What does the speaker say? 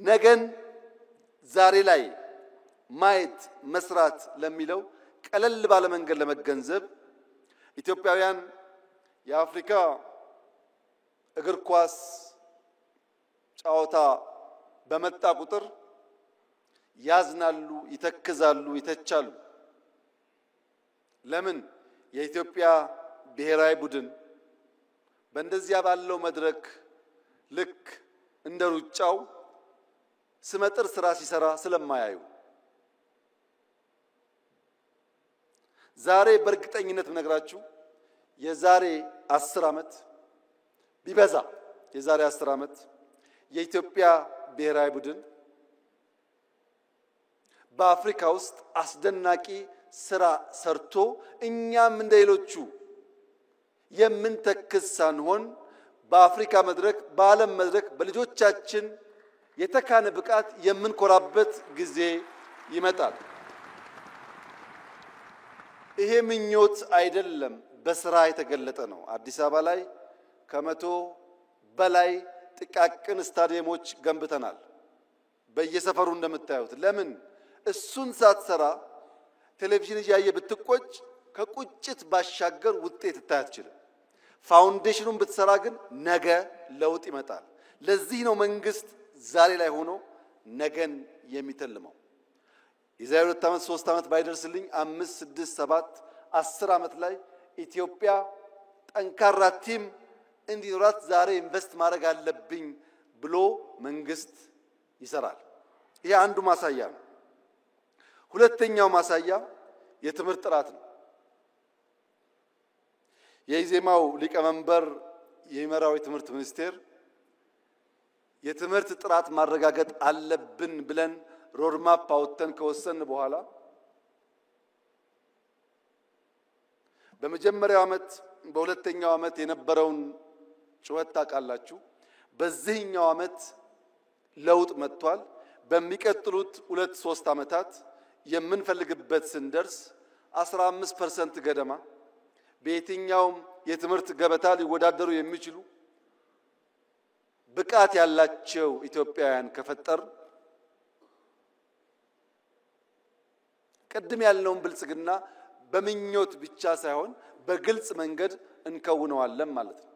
ነገን ዛሬ ላይ ማየት መስራት ለሚለው ቀለል ባለ መንገድ ለመገንዘብ ኢትዮጵያውያን የአፍሪካ እግር ኳስ ጨዋታ በመጣ ቁጥር ያዝናሉ፣ ይተክዛሉ፣ ይተቻሉ። ለምን የኢትዮጵያ ብሔራዊ ቡድን በእንደዚያ ባለው መድረክ ልክ እንደ ሩጫው ስመጥር ስራ ሲሰራ ስለማያዩ ዛሬ በእርግጠኝነት ምነግራችሁ የዛሬ 10 ዓመት ቢበዛ የዛሬ 10 ዓመት የኢትዮጵያ ብሔራዊ ቡድን በአፍሪካ ውስጥ አስደናቂ ስራ ሰርቶ እኛም እንደሌሎቹ የምንተክዝ ሳንሆን በአፍሪካ መድረክ በዓለም መድረክ በልጆቻችን የተካነ ብቃት የምንኮራበት ጊዜ ይመጣል። ይሄ ምኞት አይደለም፣ በስራ የተገለጠ ነው። አዲስ አበባ ላይ ከ100 በላይ ጥቃቅን ስታዲየሞች ገንብተናል። በየሰፈሩ እንደምታዩት። ለምን እሱን ሳትሰራ ቴሌቪዥን እያየ ብትቆጭ ከቁጭት ባሻገር ውጤት ታያትችልም። ፋውንዴሽኑን ብትሰራ ግን ነገ ለውጥ ይመጣል። ለዚህ ነው መንግስት ዛሬ ላይ ሆኖ ነገን የሚተልመው። የዛሬ 2 ዓመት 3 ዓመት ባይደርስልኝ 5 6 7 10 ዓመት ላይ ኢትዮጵያ ጠንካራ ቲም እንዲኖራት ዛሬ ኢንቨስት ማድረግ አለብኝ ብሎ መንግስት ይሰራል። ይሄ አንዱ ማሳያ ነው። ሁለተኛው ማሳያ የትምህርት ጥራት ነው። የኢዜማው ሊቀመንበር የሚመራው የትምህርት ሚኒስቴር የትምህርት ጥራት ማረጋገጥ አለብን ብለን ሮድማፕ አውጥተን ከወሰን በኋላ በመጀመሪያው ዓመት በሁለተኛው ዓመት የነበረውን ጩኸት ታውቃላችሁ። በዚህኛው ዓመት ለውጥ መጥቷል። በሚቀጥሉት 2-3 ዓመታት የምንፈልግበት ስንደርስ 15% ገደማ በየትኛውም የትምህርት ገበታ ሊወዳደሩ የሚችሉ ብቃት ያላቸው ኢትዮጵያውያን ከፈጠር ቀድም ያለውን ብልጽግና በምኞት ብቻ ሳይሆን በግልጽ መንገድ እንከውነዋለን ማለት ነው።